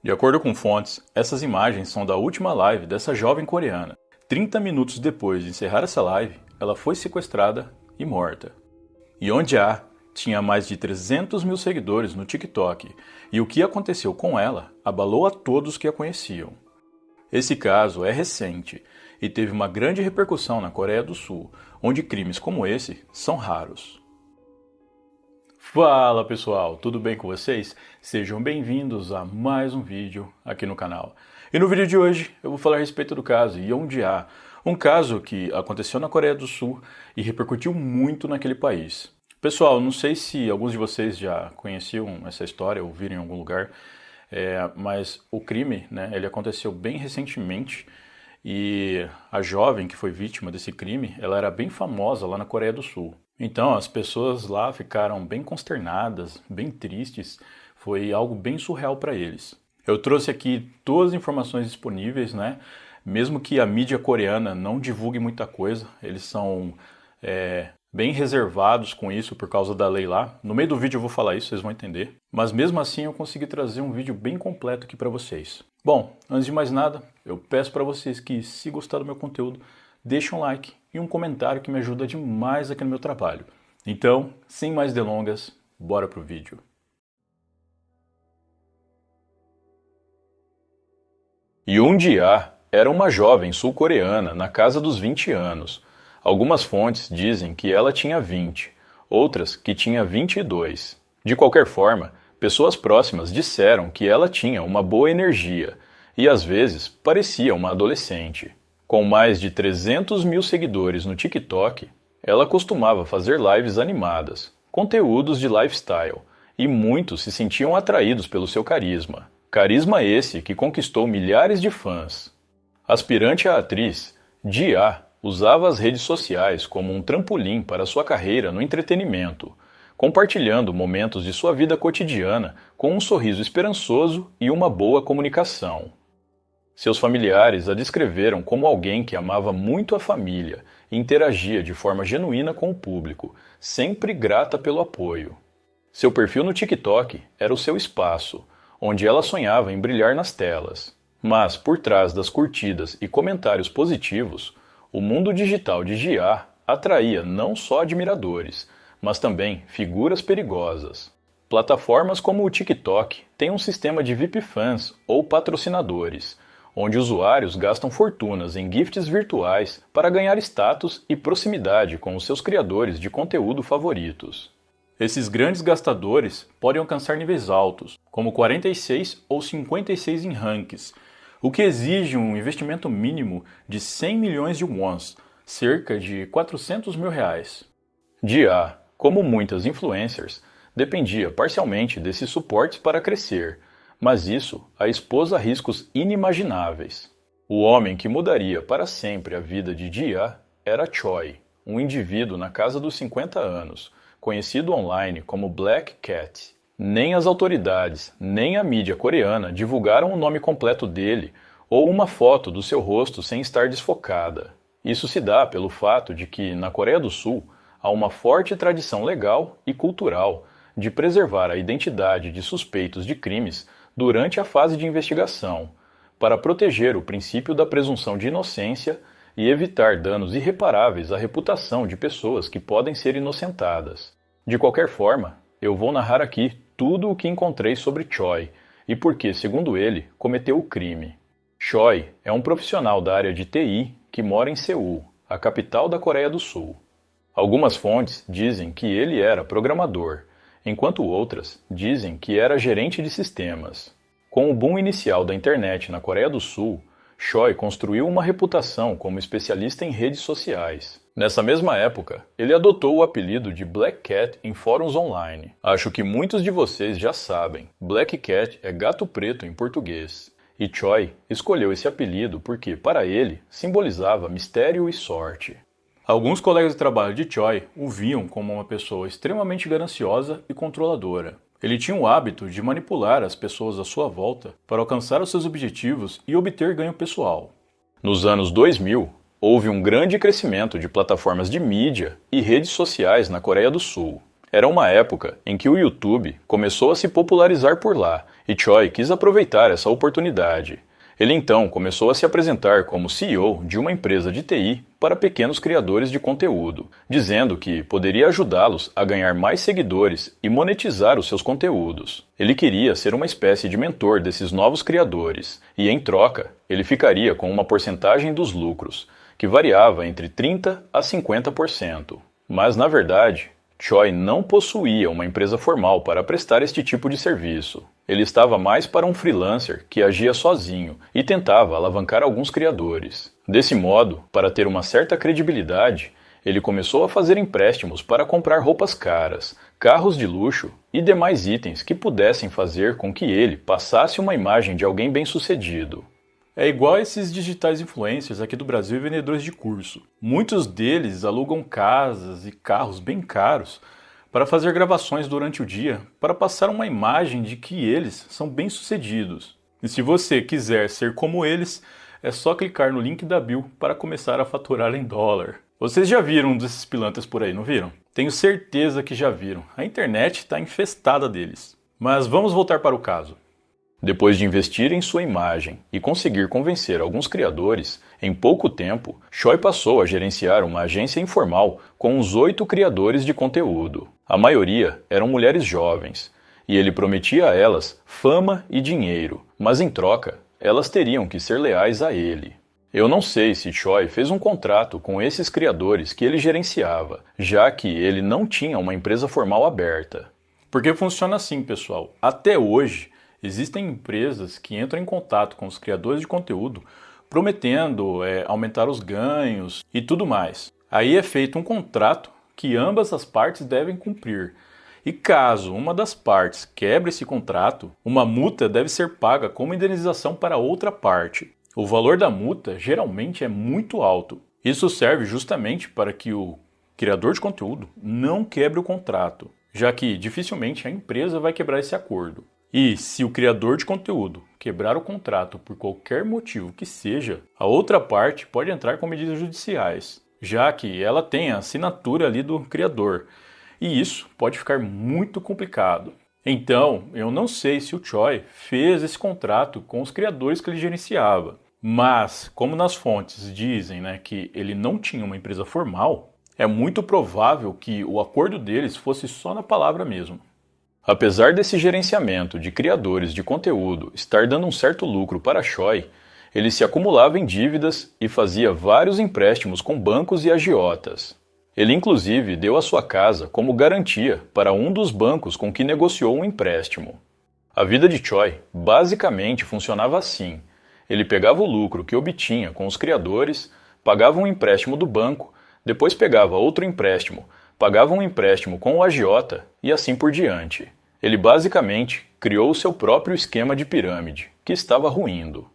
De acordo com fontes, essas imagens são da última live dessa jovem coreana. 30 minutos depois de encerrar essa live, ela foi sequestrada e morta. Yeonja tinha mais de 300 mil seguidores no TikTok e o que aconteceu com ela abalou a todos que a conheciam. Esse caso é recente e teve uma grande repercussão na Coreia do Sul, onde crimes como esse são raros. Fala pessoal, tudo bem com vocês? Sejam bem-vindos a mais um vídeo aqui no canal. E no vídeo de hoje eu vou falar a respeito do caso Yeonja, um caso que aconteceu na Coreia do Sul e repercutiu muito naquele país. Pessoal, não sei se alguns de vocês já conheciam essa história ou viram em algum lugar, mas o crime, ele aconteceu bem recentemente e a jovem que foi vítima desse crime, ela era bem famosa lá na Coreia do Sul. Então as pessoas lá ficaram bem consternadas, bem tristes, foi algo bem surreal para eles. Eu trouxe aqui todas as informações disponíveis, mesmo que a mídia coreana não divulgue muita coisa, eles são bem reservados com isso por causa da lei lá. No meio do vídeo eu vou falar isso, vocês vão entender. Mas mesmo assim eu consegui trazer um vídeo bem completo aqui para vocês. Bom, antes de mais nada, eu peço para vocês que, se gostar do meu conteúdo, deixem um like e um comentário que me ajuda demais aqui no meu trabalho. Então, sem mais delongas, bora pro vídeo. Yeonja era uma jovem sul-coreana na casa dos 20 anos. Algumas fontes dizem que ela tinha 20, outras que tinha 22. De qualquer forma, pessoas próximas disseram que ela tinha uma boa energia e às vezes parecia uma adolescente. Com mais de 300 mil seguidores no TikTok, ela costumava fazer lives animadas, conteúdos de lifestyle, e muitos se sentiam atraídos pelo seu carisma. Carisma esse que conquistou milhares de fãs. Aspirante a atriz, Jia usava as redes sociais como um trampolim para sua carreira no entretenimento, compartilhando momentos de sua vida cotidiana com um sorriso esperançoso e uma boa comunicação. Seus familiares a descreveram como alguém que amava muito a família e interagia de forma genuína com o público, sempre grata pelo apoio. Seu perfil no TikTok era o seu espaço, onde ela sonhava em brilhar nas telas. Mas, por trás das curtidas e comentários positivos, o mundo digital de Jia atraía não só admiradores, mas também figuras perigosas. Plataformas como o TikTok têm um sistema de VIP fãs ou patrocinadores, onde usuários gastam fortunas em gifts virtuais para ganhar status e proximidade com os seus criadores de conteúdo favoritos. Esses grandes gastadores podem alcançar níveis altos, como 46 ou 56 em ranks, o que exige um investimento mínimo de 100 milhões de wons, cerca de 400 mil reais. Jia, como muitas influencers, dependia parcialmente desses suportes para crescer, mas isso a expôs a riscos inimagináveis. O homem que mudaria para sempre a vida de Jia era Choi, um indivíduo na casa dos 50 anos, conhecido online como Black Cat. Nem as autoridades, nem a mídia coreana divulgaram o nome completo dele ou uma foto do seu rosto sem estar desfocada. Isso se dá pelo fato de que, na Coreia do Sul, há uma forte tradição legal e cultural de preservar a identidade de suspeitos de crimes durante a fase de investigação, para proteger o princípio da presunção de inocência e evitar danos irreparáveis à reputação de pessoas que podem ser inocentadas. De qualquer forma, eu vou narrar aqui tudo o que encontrei sobre Choi e por que, segundo ele, cometeu o crime. Choi é um profissional da área de TI que mora em Seul, a capital da Coreia do Sul. Algumas fontes dizem que ele era programador, enquanto outras dizem que era gerente de sistemas. Com o boom inicial da internet na Coreia do Sul, Choi construiu uma reputação como especialista em redes sociais. Nessa mesma época, ele adotou o apelido de Black Cat em fóruns online. Acho que muitos de vocês já sabem, Black Cat é gato preto em português. E Choi escolheu esse apelido porque, para ele, simbolizava mistério e sorte. Alguns colegas de trabalho de Choi o viam como uma pessoa extremamente gananciosa e controladora. Ele tinha o hábito de manipular as pessoas à sua volta para alcançar os seus objetivos e obter ganho pessoal. Nos anos 2000, houve um grande crescimento de plataformas de mídia e redes sociais na Coreia do Sul. Era uma época em que o YouTube começou a se popularizar por lá, e Choi quis aproveitar essa oportunidade. Ele então começou a se apresentar como CEO de uma empresa de TI para pequenos criadores de conteúdo, dizendo que poderia ajudá-los a ganhar mais seguidores e monetizar os seus conteúdos. Ele queria ser uma espécie de mentor desses novos criadores, e em troca, ele ficaria com uma porcentagem dos lucros, que variava entre 30% a 50%. Mas, na verdade, Choi não possuía uma empresa formal para prestar este tipo de serviço. Ele estava mais para um freelancer que agia sozinho e tentava alavancar alguns criadores. Desse modo, para ter uma certa credibilidade, ele começou a fazer empréstimos para comprar roupas caras, carros de luxo e demais itens que pudessem fazer com que ele passasse uma imagem de alguém bem-sucedido. É igual a esses digitais influencers aqui do Brasil e vendedores de curso. Muitos deles alugam casas e carros bem caros para fazer gravações durante o dia, para passar uma imagem de que eles são bem-sucedidos. E se você quiser ser como eles, é só clicar no link da bio para começar a faturar em dólar. Vocês já viram um desses pilantras por aí, não viram? Tenho certeza que já viram. A internet está infestada deles. Mas vamos voltar para o caso. Depois de investir em sua imagem e conseguir convencer alguns criadores, em pouco tempo, Choi passou a gerenciar uma agência informal com uns 8 criadores de conteúdo. A maioria eram mulheres jovens, e ele prometia a elas fama e dinheiro, mas em troca, elas teriam que ser leais a ele. Eu não sei se Choi fez um contrato com esses criadores que ele gerenciava, já que ele não tinha uma empresa formal aberta. Porque funciona assim, pessoal. Até hoje, existem empresas que entram em contato com os criadores de conteúdo prometendo aumentar os ganhos e tudo mais. Aí é feito um contrato que ambas as partes devem cumprir. E caso uma das partes quebre esse contrato, uma multa deve ser paga como indenização para a outra parte. O valor da multa geralmente é muito alto. Isso serve justamente para que o criador de conteúdo não quebre o contrato, já que dificilmente a empresa vai quebrar esse acordo. E se o criador de conteúdo quebrar o contrato por qualquer motivo que seja, a outra parte pode entrar com medidas judiciais, já que ela tem a assinatura ali do criador. E isso pode ficar muito complicado. Então, eu não sei se o Choi fez esse contrato com os criadores que ele gerenciava. Mas, como nas fontes dizem, que ele não tinha uma empresa formal, é muito provável que o acordo deles fosse só na palavra mesmo. Apesar desse gerenciamento de criadores de conteúdo estar dando um certo lucro para Choi, ele se acumulava em dívidas e fazia vários empréstimos com bancos e agiotas. Ele inclusive deu a sua casa como garantia para um dos bancos com que negociou um empréstimo. A vida de Choi basicamente funcionava assim. Ele pegava o lucro que obtinha com os criadores, pagava um empréstimo do banco, depois pegava outro empréstimo, pagava um empréstimo com o agiota e assim por diante. Ele basicamente criou o seu próprio esquema de pirâmide, que estava ruindo.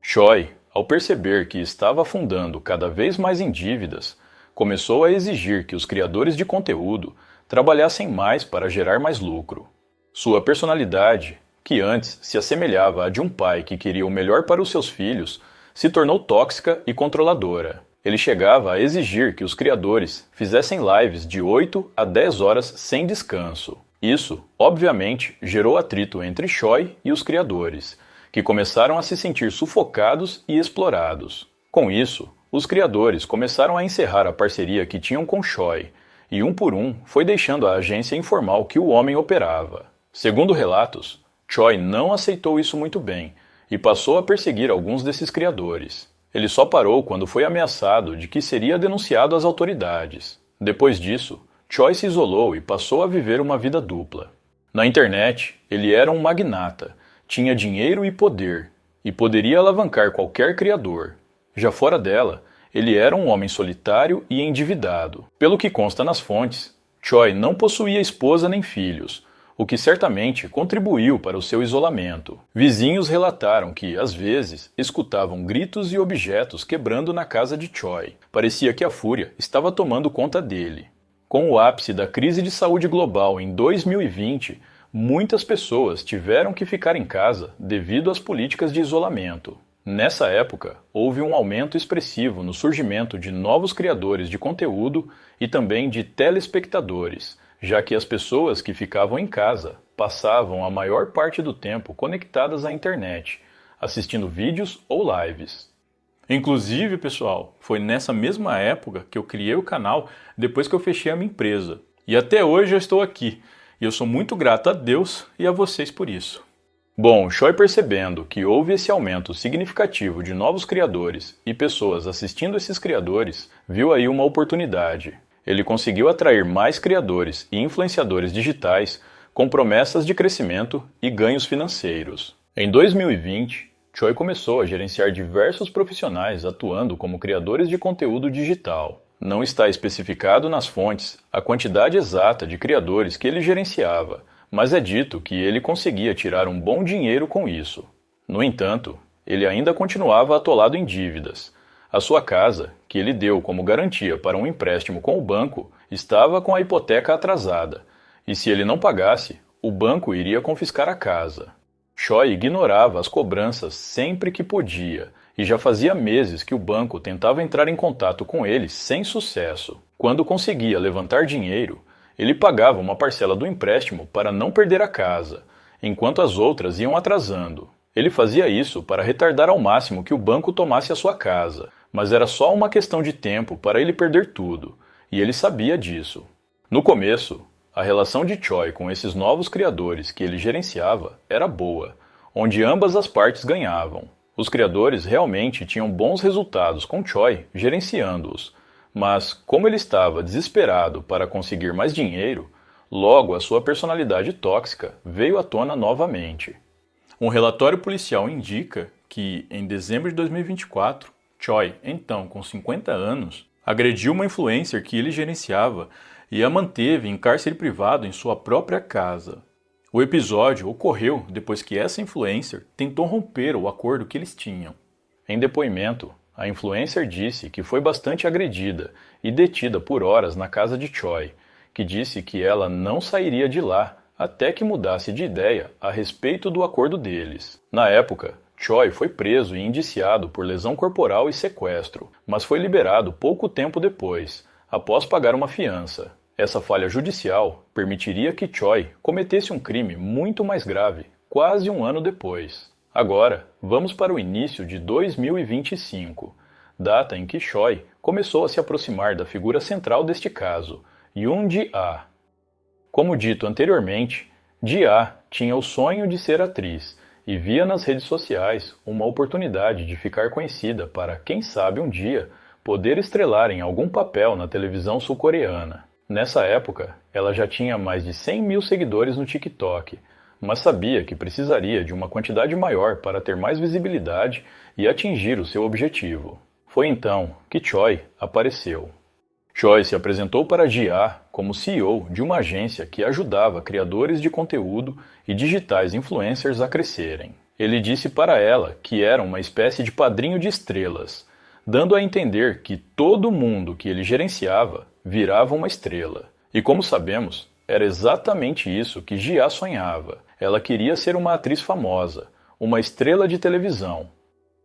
Choi, ao perceber que estava afundando cada vez mais em dívidas, começou a exigir que os criadores de conteúdo trabalhassem mais para gerar mais lucro. Sua personalidade, que antes se assemelhava à de um pai que queria o melhor para os seus filhos, se tornou tóxica e controladora. Ele chegava a exigir que os criadores fizessem lives de 8 a 10 horas sem descanso. Isso, obviamente, gerou atrito entre Choi e os criadores, que começaram a se sentir sufocados e explorados. Com isso, os criadores começaram a encerrar a parceria que tinham com Choi, e um por um foi deixando a agência informal que o homem operava. Segundo relatos, Choi não aceitou isso muito bem e passou a perseguir alguns desses criadores. Ele só parou quando foi ameaçado de que seria denunciado às autoridades. Depois disso, Choi se isolou e passou a viver uma vida dupla. Na internet, ele era um magnata, tinha dinheiro e poder, e poderia alavancar qualquer criador. Já fora dela, ele era um homem solitário e endividado. Pelo que consta nas fontes, Choi não possuía esposa nem filhos, o que certamente contribuiu para o seu isolamento. Vizinhos relataram que, às vezes, escutavam gritos e objetos quebrando na casa de Choi. Parecia que a fúria estava tomando conta dele. Com o ápice da crise de saúde global em 2020, muitas pessoas tiveram que ficar em casa devido às políticas de isolamento. Nessa época, houve um aumento expressivo no surgimento de novos criadores de conteúdo e também de telespectadores, já que as pessoas que ficavam em casa passavam a maior parte do tempo conectadas à internet, assistindo vídeos ou lives. Inclusive, pessoal, foi nessa mesma época que eu criei o canal depois que eu fechei a minha empresa. E até hoje eu estou aqui, e eu sou muito grato a Deus e a vocês por isso. Bom, Choi, percebendo que houve esse aumento significativo de novos criadores e pessoas assistindo esses criadores, viu aí uma oportunidade. Ele conseguiu atrair mais criadores e influenciadores digitais com promessas de crescimento e ganhos financeiros. Em 2020, Choi começou a gerenciar diversos profissionais atuando como criadores de conteúdo digital. Não está especificado nas fontes a quantidade exata de criadores que ele gerenciava, mas é dito que ele conseguia tirar um bom dinheiro com isso. No entanto, ele ainda continuava atolado em dívidas. A sua casa, que ele deu como garantia para um empréstimo com o banco, estava com a hipoteca atrasada, e se ele não pagasse, o banco iria confiscar a casa. Choi ignorava as cobranças sempre que podia, e já fazia meses que o banco tentava entrar em contato com ele sem sucesso. Quando conseguia levantar dinheiro, ele pagava uma parcela do empréstimo para não perder a casa, enquanto as outras iam atrasando. Ele fazia isso para retardar ao máximo que o banco tomasse a sua casa, mas era só uma questão de tempo para ele perder tudo, e ele sabia disso. No começo, a relação de Choi com esses novos criadores que ele gerenciava era boa, onde ambas as partes ganhavam. Os criadores realmente tinham bons resultados com Choi gerenciando-os, mas, como ele estava desesperado para conseguir mais dinheiro, logo a sua personalidade tóxica veio à tona novamente. Um relatório policial indica que, em dezembro de 2024, Choi, então com 50 anos, agrediu uma influencer que ele gerenciava e a manteve em cárcere privado em sua própria casa. O episódio ocorreu depois que essa influencer tentou romper o acordo que eles tinham. Em depoimento, a influencer disse que foi bastante agredida e detida por horas na casa de Choi, que disse que ela não sairia de lá até que mudasse de ideia a respeito do acordo deles. Na época, Choi foi preso e indiciado por lesão corporal e sequestro, mas foi liberado pouco tempo depois, após pagar uma fiança. Essa falha judicial permitiria que Choi cometesse um crime muito mais grave, quase um ano depois. Agora, vamos para o início de 2025, data em que Choi começou a se aproximar da figura central deste caso, Yoon Ji-ah. Como dito anteriormente, Ji-ah tinha o sonho de ser atriz e via nas redes sociais uma oportunidade de ficar conhecida para, quem sabe um dia, poder estrelar em algum papel na televisão sul-coreana. Nessa época, ela já tinha mais de 100 mil seguidores no TikTok, mas sabia que precisaria de uma quantidade maior para ter mais visibilidade e atingir o seu objetivo. Foi então que Choi apareceu. Choi se apresentou para Ji-ah como CEO de uma agência que ajudava criadores de conteúdo e digitais influencers a crescerem. Ele disse para ela que era uma espécie de padrinho de estrelas, dando a entender que todo mundo que ele gerenciava virava uma estrela. E como sabemos, era exatamente isso que Ji-ah sonhava. Ela queria ser uma atriz famosa, uma estrela de televisão.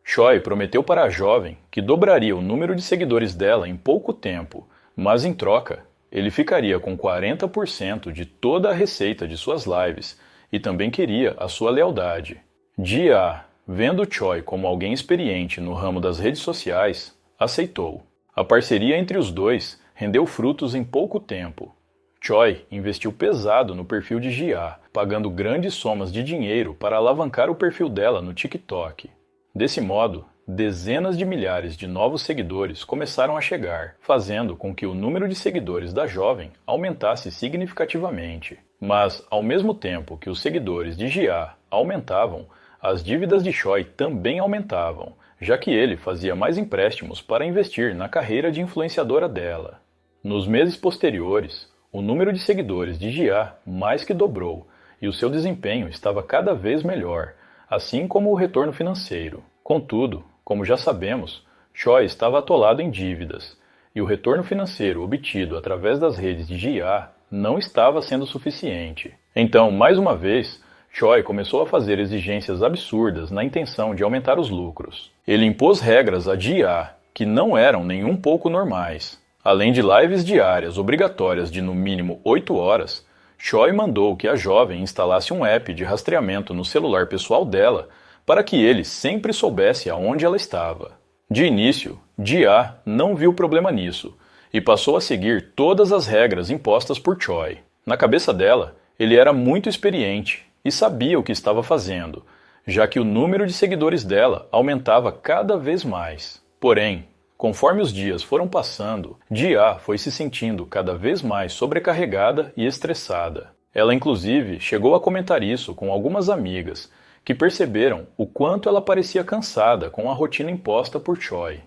Choi prometeu para a jovem que dobraria o número de seguidores dela em pouco tempo, mas em troca, ele ficaria com 40% de toda a receita de suas lives e também queria a sua lealdade. Ji-ah, vendo Choi como alguém experiente no ramo das redes sociais, aceitou. A parceria entre os dois rendeu frutos em pouco tempo. Choi investiu pesado no perfil de Ji-ah, pagando grandes somas de dinheiro para alavancar o perfil dela no TikTok. Desse modo, dezenas de milhares de novos seguidores começaram a chegar, fazendo com que o número de seguidores da jovem aumentasse significativamente. Mas, ao mesmo tempo que os seguidores de Ji-ah aumentavam, as dívidas de Choi também aumentavam, já que ele fazia mais empréstimos para investir na carreira de influenciadora dela. Nos meses posteriores, o número de seguidores de Ji-ah mais que dobrou, e o seu desempenho estava cada vez melhor, assim como o retorno financeiro. Contudo, como já sabemos, Choi estava atolado em dívidas, e o retorno financeiro obtido através das redes de Ji-ah não estava sendo suficiente. Então, mais uma vez, Choi começou a fazer exigências absurdas na intenção de aumentar os lucros. Ele impôs regras a Ji-ah que não eram nem um pouco normais. Além de lives diárias obrigatórias de no mínimo 8 horas, Choi mandou que a jovem instalasse um app de rastreamento no celular pessoal dela para que ele sempre soubesse aonde ela estava. De início, Ji-ah não viu problema nisso e passou a seguir todas as regras impostas por Choi. Na cabeça dela, ele era muito experiente e sabia o que estava fazendo, já que o número de seguidores dela aumentava cada vez mais. Porém, conforme os dias foram passando, Ji-ah foi se sentindo cada vez mais sobrecarregada e estressada. Ela inclusive chegou a comentar isso com algumas amigas, que perceberam o quanto ela parecia cansada com a rotina imposta por Choi.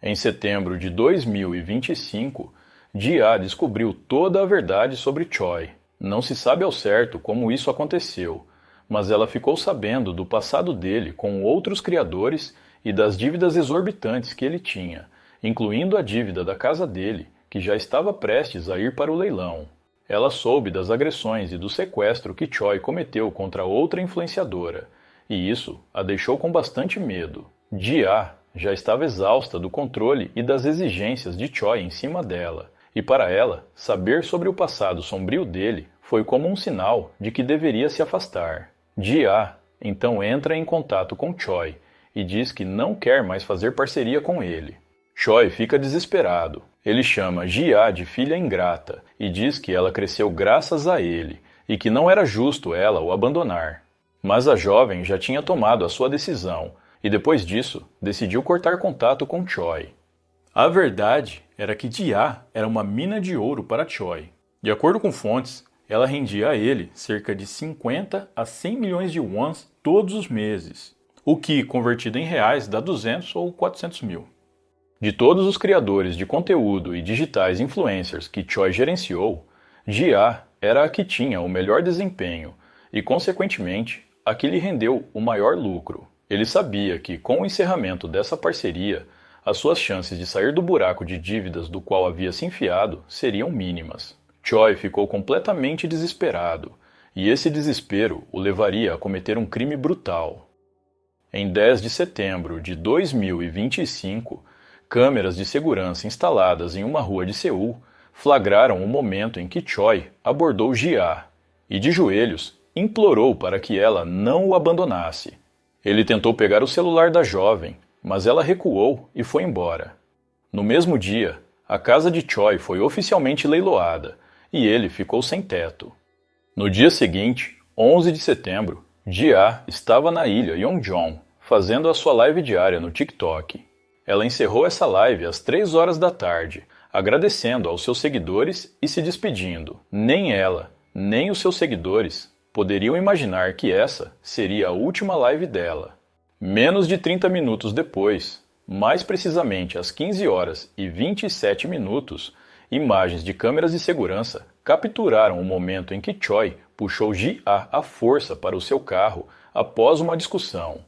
Em setembro de 2025, Ji-ah descobriu toda a verdade sobre Choi. Não se sabe ao certo como isso aconteceu, mas ela ficou sabendo do passado dele com outros criadores e das dívidas exorbitantes que ele tinha, incluindo a dívida da casa dele, que já estava prestes a ir para o leilão. Ela soube das agressões e do sequestro que Choi cometeu contra outra influenciadora, e isso a deixou com bastante medo. Ji-ah já estava exausta do controle e das exigências de Choi em cima dela, e para ela, saber sobre o passado sombrio dele foi como um sinal de que deveria se afastar. Ji-ah então entra em contato com Choi e diz que não quer mais fazer parceria com ele. Choi fica desesperado. Ele chama Ji-ah de filha ingrata e diz que ela cresceu graças a ele e que não era justo ela o abandonar. Mas a jovem já tinha tomado a sua decisão e depois disso decidiu cortar contato com Choi. A verdade era que Ji-ah era uma mina de ouro para Choi. De acordo com fontes, ela rendia a ele cerca de 50 a 100 milhões de wons todos os meses, o que, convertido em reais, dá 200 ou 400 mil. De todos os criadores de conteúdo e digitais influencers que Choi gerenciou, Ji-ah era a que tinha o melhor desempenho e, consequentemente, a que lhe rendeu o maior lucro. Ele sabia que, com o encerramento dessa parceria, as suas chances de sair do buraco de dívidas do qual havia se enfiado seriam mínimas. Choi ficou completamente desesperado, e esse desespero o levaria a cometer um crime brutal. Em 10 de setembro de 2025, câmeras de segurança instaladas em uma rua de Seul flagraram o momento em que Choi abordou Ji-ah e, de joelhos, implorou para que ela não o abandonasse. Ele tentou pegar o celular da jovem, mas ela recuou e foi embora. No mesmo dia, a casa de Choi foi oficialmente leiloada e ele ficou sem teto. No dia seguinte, 11 de setembro, Ji-ah estava na ilha Yeongjong, fazendo a sua live diária no TikTok. Ela encerrou essa live às 3 horas da tarde, agradecendo aos seus seguidores e se despedindo. Nem ela, nem os seus seguidores poderiam imaginar que essa seria a última live dela. Menos de 30 minutos depois, mais precisamente às 15 horas e 27 minutos, imagens de câmeras de segurança capturaram o momento em que Choi puxou Ji-ah à força para o seu carro após uma discussão.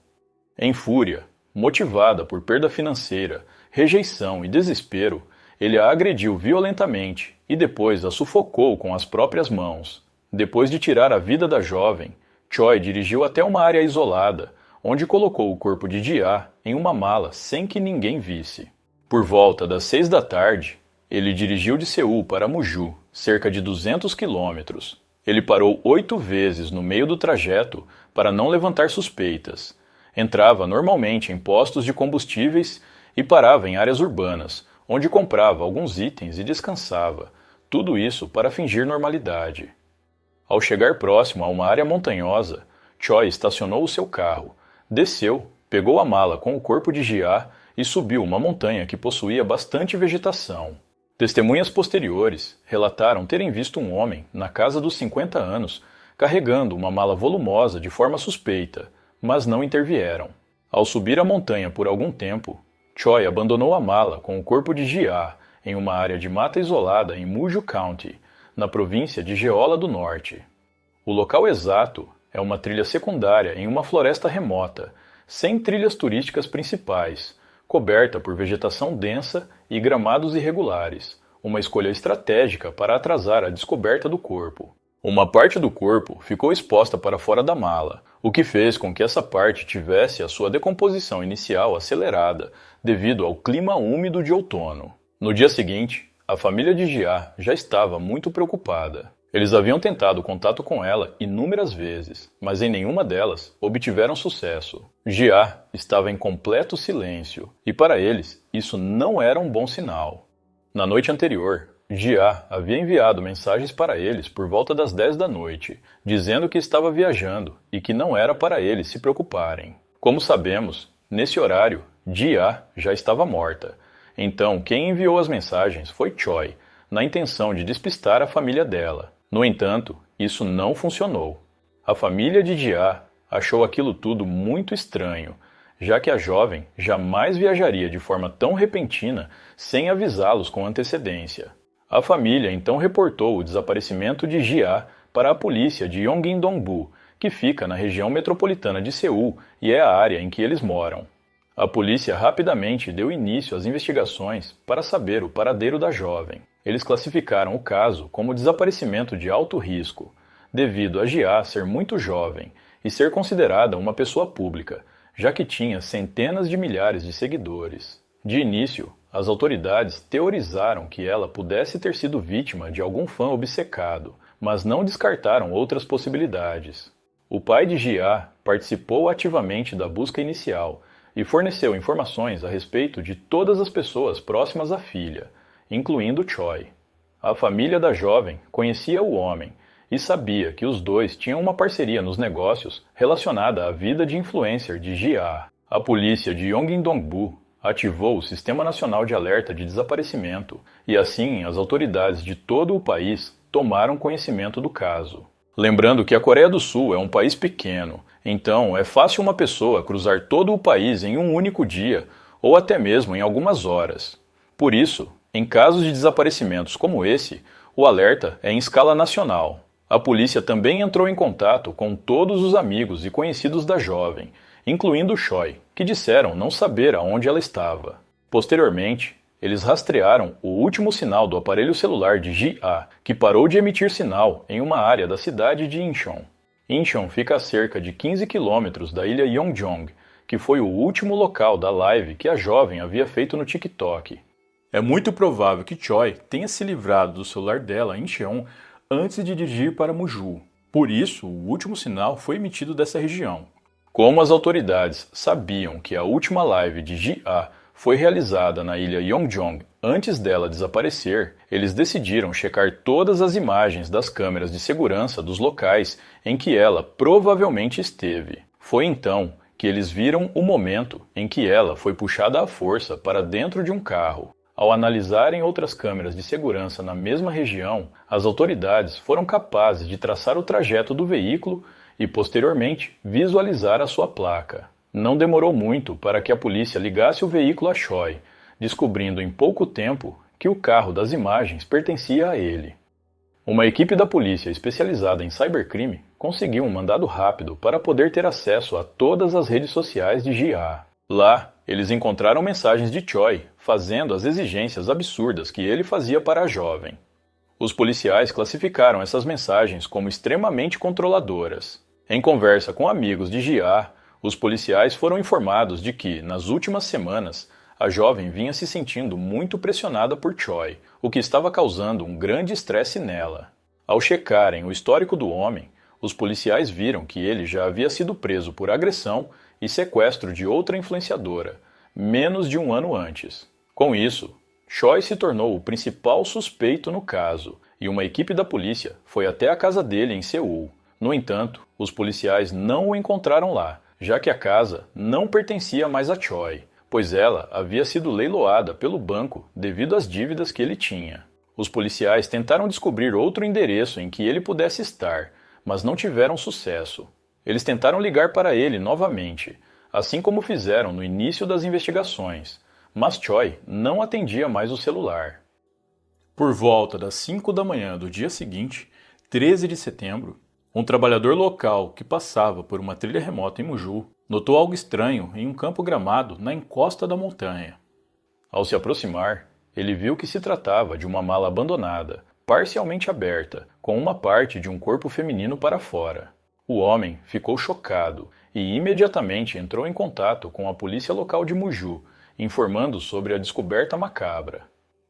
Em fúria, motivada por perda financeira, rejeição e desespero, ele a agrediu violentamente e depois a sufocou com as próprias mãos. Depois de tirar a vida da jovem, Choi dirigiu até uma área isolada, onde colocou o corpo de Ji-ah em uma mala sem que ninguém visse. Por volta das 6 da tarde, ele dirigiu de Seul para Muju, cerca de 200 quilômetros. Ele parou 8 vezes no meio do trajeto para não levantar suspeitas. Entrava normalmente em postos de combustíveis e parava em áreas urbanas, onde comprava alguns itens e descansava, tudo isso para fingir normalidade. Ao chegar próximo a uma área montanhosa, Choi estacionou o seu carro, desceu, pegou a mala com o corpo de Ji-ah e subiu uma montanha que possuía bastante vegetação. Testemunhas posteriores relataram terem visto um homem na casa dos 50 anos carregando uma mala volumosa de forma suspeita, mas não intervieram. Ao subir a montanha por algum tempo, Choi abandonou a mala com o corpo de Ji-ah em uma área de mata isolada em Muju County, na província de Jeolla do Norte. O local exato é uma trilha secundária em uma floresta remota, sem trilhas turísticas principais, coberta por vegetação densa e gramados irregulares, uma escolha estratégica para atrasar a descoberta do corpo. Uma parte do corpo ficou exposta para fora da mala, o que fez com que essa parte tivesse a sua decomposição inicial acelerada devido ao clima úmido de outono. No dia seguinte, A família de Gia já estava muito preocupada. Eles haviam tentado contato com ela inúmeras vezes, mas em nenhuma delas obtiveram sucesso. Gia estava em completo silêncio, e para eles isso não era um bom sinal. Na noite anterior, Gia havia enviado mensagens para eles por volta das 10 da noite, dizendo que estava viajando e que não era para eles se preocuparem. Como sabemos, nesse horário, Gia já estava morta. Então, quem enviou as mensagens foi Choi, na intenção de despistar a família dela. No entanto, isso não funcionou. A família de Gia achou aquilo tudo muito estranho, já que a jovem jamais viajaria de forma tão repentina sem avisá-los com antecedência. A família então reportou o desaparecimento de Gia para a polícia de Yongin-dongbu, que fica na região metropolitana de Seul e é a área em que eles moram. A polícia rapidamente deu início às investigações para saber o paradeiro da jovem. Eles classificaram o caso como desaparecimento de alto risco, devido a Gia ser muito jovem e ser considerada uma pessoa pública, já que tinha centenas de milhares de seguidores. De início, as autoridades teorizaram que ela pudesse ter sido vítima de algum fã obcecado, mas não descartaram outras possibilidades. O pai de Gia participou ativamente da busca inicial e forneceu informações a respeito de todas as pessoas próximas à filha, incluindo Choi. A família da jovem conhecia o homem e sabia que os dois tinham uma parceria nos negócios relacionada à vida de influencer de Gia. A polícia de Yongin-dongbu ativou o Sistema Nacional de Alerta de Desaparecimento e assim as autoridades de todo o país tomaram conhecimento do caso. Lembrando que a Coreia do Sul é um país pequeno, então é fácil uma pessoa cruzar todo o país em um único dia ou até mesmo em algumas horas. Por isso, em casos de desaparecimentos como esse, o alerta é em escala nacional. A polícia também entrou em contato com todos os amigos e conhecidos da jovem, incluindo Choi, que disseram não saber aonde ela estava. Posteriormente, eles rastrearam o último sinal do aparelho celular de Gia, que parou de emitir sinal em uma área da cidade de Incheon. Incheon fica a cerca de 15 quilômetros da ilha Yeongjong, que foi o último local da live que a jovem havia feito no TikTok. É muito provável que Choi tenha se livrado do celular dela em Incheon antes de dirigir para Muju. Por isso, o último sinal foi emitido dessa região. Como as autoridades sabiam que a última live de Gia foi realizada na ilha Yeongjong antes dela desaparecer, eles decidiram checar todas as imagens das câmeras de segurança dos locais em que ela provavelmente esteve. Foi então que eles viram o momento em que ela foi puxada à força para dentro de um carro. Ao analisarem outras câmeras de segurança na mesma região, as autoridades foram capazes de traçar o trajeto do veículo e, posteriormente, visualizar a sua placa. Não demorou muito para que a polícia ligasse o veículo a Choi, descobrindo em pouco tempo que o carro das imagens pertencia a ele. Uma equipe da polícia especializada em cybercrime conseguiu um mandado rápido para poder ter acesso a todas as redes sociais de Gia. Lá, eles encontraram mensagens de Choi fazendo as exigências absurdas que ele fazia para a jovem. Os policiais classificaram essas mensagens como extremamente controladoras. Em conversa com amigos de Gia, os policiais foram informados de que, nas últimas semanas, a jovem vinha se sentindo muito pressionada por Choi, o que estava causando um grande estresse nela. Ao checarem o histórico do homem, os policiais viram que ele já havia sido preso por agressão e sequestro de outra influenciadora, menos de um ano antes. Com isso, Choi se tornou o principal suspeito no caso, e uma equipe da polícia foi até a casa dele em Seul. No entanto, os policiais não o encontraram lá, já que a casa não pertencia mais a Choi, pois ela havia sido leiloada pelo banco devido às dívidas que ele tinha. Os policiais tentaram descobrir outro endereço em que ele pudesse estar, mas não tiveram sucesso. Eles tentaram ligar para ele novamente, assim como fizeram no início das investigações, mas Choi não atendia mais o celular. Por volta das 5 da manhã do dia seguinte, 13 de setembro, um trabalhador local que passava por uma trilha remota em Muju notou algo estranho em um campo gramado na encosta da montanha. Ao se aproximar, ele viu que se tratava de uma mala abandonada, parcialmente aberta, com uma parte de um corpo feminino para fora. O homem ficou chocado e imediatamente entrou em contato com a polícia local de Muju, informando sobre a descoberta macabra.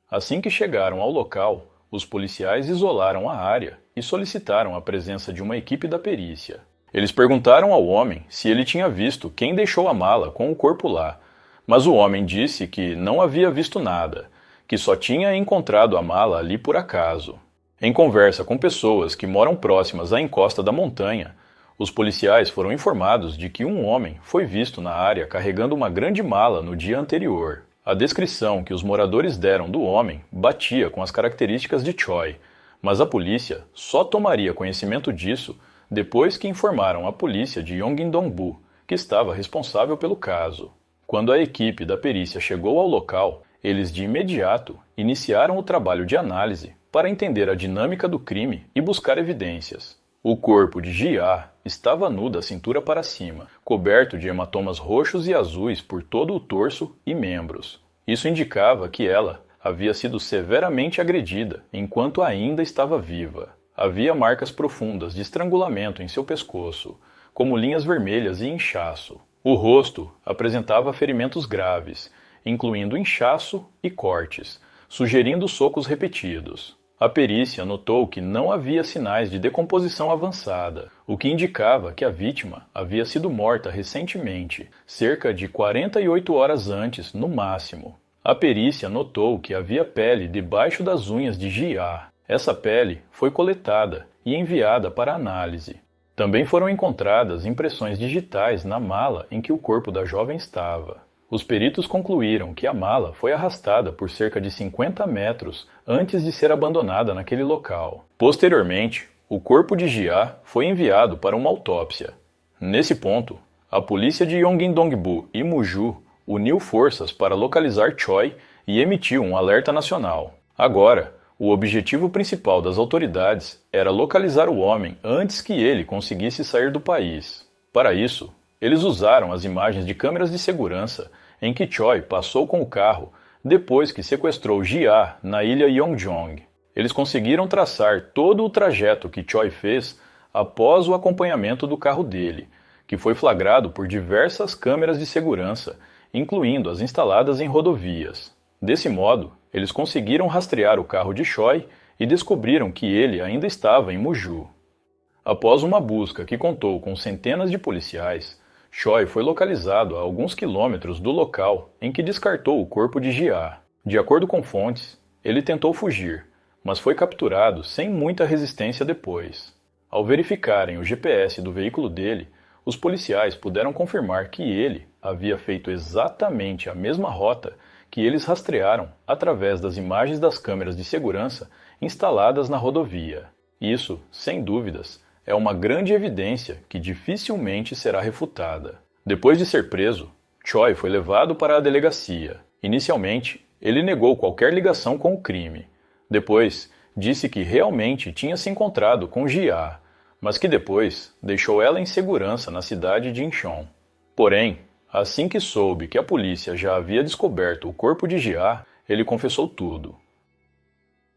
Assim que chegaram ao local, os policiais isolaram a área e solicitaram a presença de uma equipe da perícia. Eles perguntaram ao homem se ele tinha visto quem deixou a mala com o corpo lá, mas o homem disse que não havia visto nada, que só tinha encontrado a mala ali por acaso. Em conversa com pessoas que moram próximas à encosta da montanha, os policiais foram informados de que um homem foi visto na área carregando uma grande mala no dia anterior. A descrição que os moradores deram do homem batia com as características de Choi, mas a polícia só tomaria conhecimento disso depois que informaram a polícia de Yongin-dong-bu, que estava responsável pelo caso. Quando a equipe da perícia chegou ao local, eles de imediato iniciaram o trabalho de análise para entender a dinâmica do crime e buscar evidências. O corpo de Ji-ah estava nu da cintura para cima, coberto de hematomas roxos e azuis por todo o torso e membros. Isso indicava que ela havia sido severamente agredida enquanto ainda estava viva. Havia marcas profundas de estrangulamento em seu pescoço, como linhas vermelhas e inchaço. O rosto apresentava ferimentos graves, incluindo inchaço e cortes, sugerindo socos repetidos. A perícia notou que não havia sinais de decomposição avançada, o que indicava que a vítima havia sido morta recentemente, cerca de 48 horas antes, no máximo. A perícia notou que havia pele debaixo das unhas de Ji-ah. Essa pele foi coletada e enviada para análise. Também foram encontradas impressões digitais na mala em que o corpo da jovem estava. Os peritos concluíram que a mala foi arrastada por cerca de 50 metros antes de ser abandonada naquele local. Posteriormente, o corpo de Ji-ah foi enviado para uma autópsia. Nesse ponto, a polícia de Yongin-dong-bu e Muju uniu forças para localizar Choi e emitiu um alerta nacional. Agora, o objetivo principal das autoridades era localizar o homem antes que ele conseguisse sair do país. Para isso, eles usaram as imagens de câmeras de segurança em que Choi passou com o carro depois que sequestrou Ji-ah na ilha Yeongjong. Eles conseguiram traçar todo o trajeto que Choi fez após o acompanhamento do carro dele, que foi flagrado por diversas câmeras de segurança, incluindo as instaladas em rodovias. Desse modo, eles conseguiram rastrear o carro de Choi e descobriram que ele ainda estava em Muju. Após uma busca que contou com centenas de policiais, Choi foi localizado a alguns quilômetros do local em que descartou o corpo de Ji-ah. De acordo com fontes, ele tentou fugir, mas foi capturado sem muita resistência depois. Ao verificarem o GPS do veículo dele, os policiais puderam confirmar que ele havia feito exatamente a mesma rota que eles rastrearam através das imagens das câmeras de segurança instaladas na rodovia. Isso, sem dúvidas, é uma grande evidência que dificilmente será refutada. Depois de ser preso, Choi foi levado para a delegacia. Inicialmente, ele negou qualquer ligação com o crime. Depois, disse que realmente tinha se encontrado com Ji-ah, mas que depois deixou ela em segurança na cidade de Incheon. Porém, assim que soube que a polícia já havia descoberto o corpo de Ji-ah, ele confessou tudo.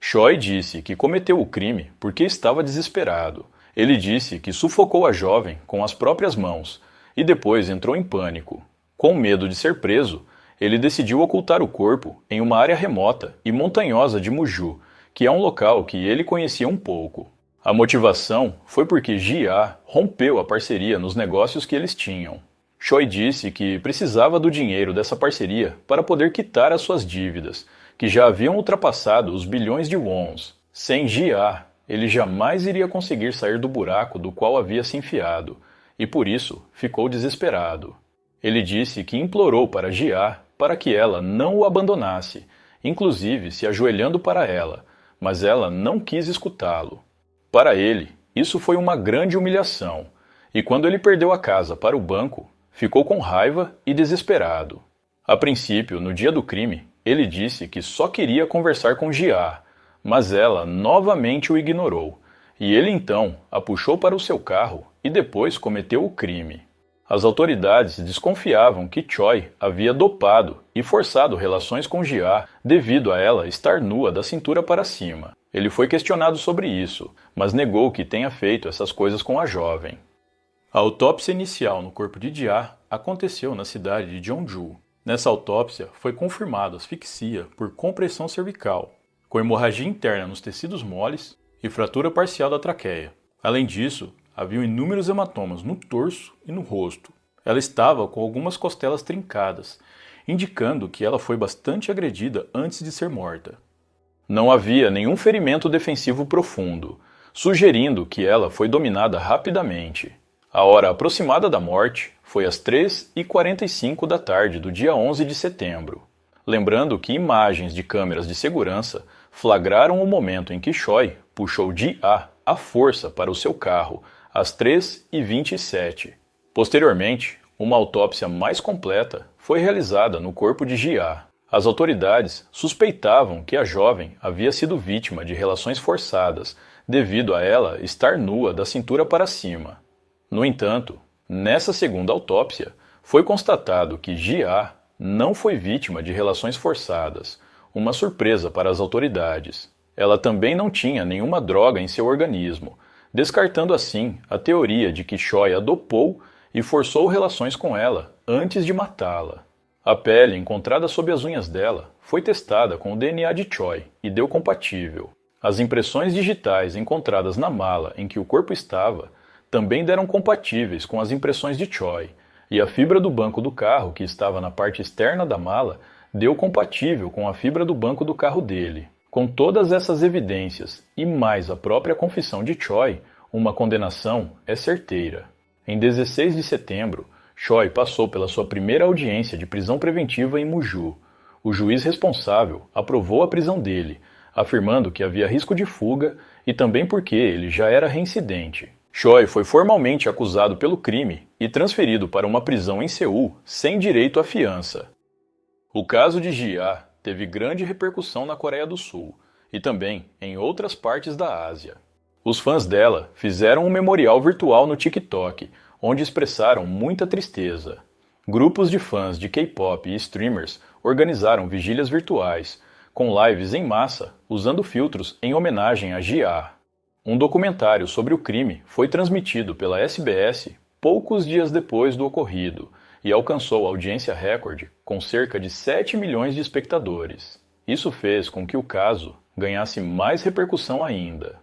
Choi disse que cometeu o crime porque estava desesperado. Ele disse que sufocou a jovem com as próprias mãos e depois entrou em pânico. Com medo de ser preso, ele decidiu ocultar o corpo em uma área remota e montanhosa de Muju, que é um local que ele conhecia um pouco. A motivação foi porque Ji-ah rompeu a parceria nos negócios que eles tinham. Choi disse que precisava do dinheiro dessa parceria para poder quitar as suas dívidas, que já haviam ultrapassado os bilhões de wons. Sem Ji-ah, ele jamais iria conseguir sair do buraco do qual havia se enfiado, e por isso ficou desesperado. Ele disse que implorou para Ji-ah para que ela não o abandonasse, inclusive se ajoelhando para ela, mas ela não quis escutá-lo. Para ele, isso foi uma grande humilhação, e quando ele perdeu a casa para o banco, ficou com raiva e desesperado. A princípio, no dia do crime, ele disse que só queria conversar com Ji-ah, mas ela novamente o ignorou, e ele então a puxou para o seu carro e depois cometeu o crime. As autoridades desconfiavam que Choi havia dopado e forçado relações com Ji-ah devido a ela estar nua da cintura para cima. Ele foi questionado sobre isso, mas negou que tenha feito essas coisas com a jovem. A autópsia inicial no corpo de Ji-ah aconteceu na cidade de Jeonju. Nessa autópsia, foi confirmada asfixia por compressão cervical, com hemorragia interna nos tecidos moles e fratura parcial da traqueia. Além disso, haviam inúmeros hematomas no torso e no rosto. Ela estava com algumas costelas trincadas, indicando que ela foi bastante agredida antes de ser morta. Não havia nenhum ferimento defensivo profundo, sugerindo que ela foi dominada rapidamente. A hora aproximada da morte foi às 3h45 da tarde do dia 11 de setembro. Lembrando que imagens de câmeras de segurança flagraram o momento em que Choi puxou Ji-ah à força para o seu carro às 3h27. Posteriormente, uma autópsia mais completa foi realizada no corpo de Ji-ah. As autoridades suspeitavam que a jovem havia sido vítima de relações forçadas devido a ela estar nua da cintura para cima. No entanto, nessa segunda autópsia, foi constatado que Ji-ah não foi vítima de relações forçadas, uma surpresa para as autoridades. Ela também não tinha nenhuma droga em seu organismo, descartando assim a teoria de que Choi a dopou e forçou relações com ela antes de matá-la. A pele encontrada sob as unhas dela foi testada com o DNA de Choi e deu compatível. As impressões digitais encontradas na mala em que o corpo estava também deram compatíveis com as impressões de Choi, e a fibra do banco do carro que estava na parte externa da mala deu compatível com a fibra do banco do carro dele. Com todas essas evidências e mais a própria confissão de Choi, uma condenação é certeira. Em 16 de setembro, Choi passou pela sua primeira audiência de prisão preventiva em Muju. O juiz responsável aprovou a prisão dele, afirmando que havia risco de fuga e também porque ele já era reincidente. Choi foi formalmente acusado pelo crime e transferido para uma prisão em Seul sem direito à fiança. O caso de Ji-ah teve grande repercussão na Coreia do Sul e também em outras partes da Ásia. Os fãs dela fizeram um memorial virtual no TikTok, onde expressaram muita tristeza. Grupos de fãs de K-pop e streamers organizaram vigílias virtuais, com lives em massa usando filtros em homenagem a Ji-ah. Um documentário sobre o crime foi transmitido pela SBS poucos dias depois do ocorrido e alcançou audiência recorde com cerca de 7 milhões de espectadores. Isso fez com que o caso ganhasse mais repercussão ainda.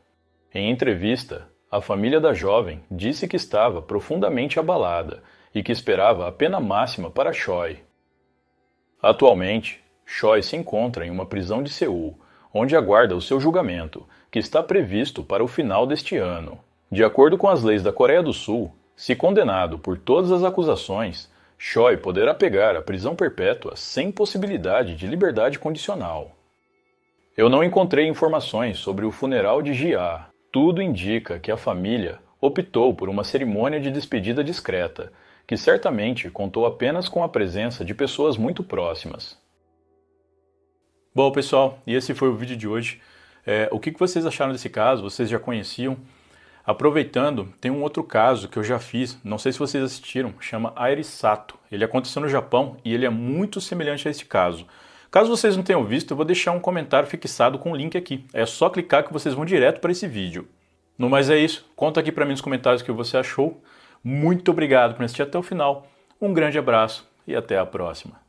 Em entrevista, a família da jovem disse que estava profundamente abalada e que esperava a pena máxima para Choi. Atualmente, Choi se encontra em uma prisão de Seul, onde aguarda o seu julgamento, que está previsto para o final deste ano. De acordo com as leis da Coreia do Sul, se condenado por todas as acusações, Choi poderá pegar a prisão perpétua sem possibilidade de liberdade condicional. Eu não encontrei informações sobre o funeral de Ji-ah. Tudo indica que a família optou por uma cerimônia de despedida discreta, que certamente contou apenas com a presença de pessoas muito próximas. Bom, pessoal, e esse foi o vídeo de hoje. O que vocês acharam desse caso? Vocês já conheciam? Aproveitando, tem um outro caso que eu já fiz, não sei se vocês assistiram, chama Airi Sato. Ele aconteceu no Japão e ele é muito semelhante a este caso. Caso vocês não tenham visto, eu vou deixar um comentário fixado com o link aqui. É só clicar que vocês vão direto para esse vídeo. No mais é isso, conta aqui para mim nos comentários o que você achou. Muito obrigado por assistir até o final. Um grande abraço e até a próxima.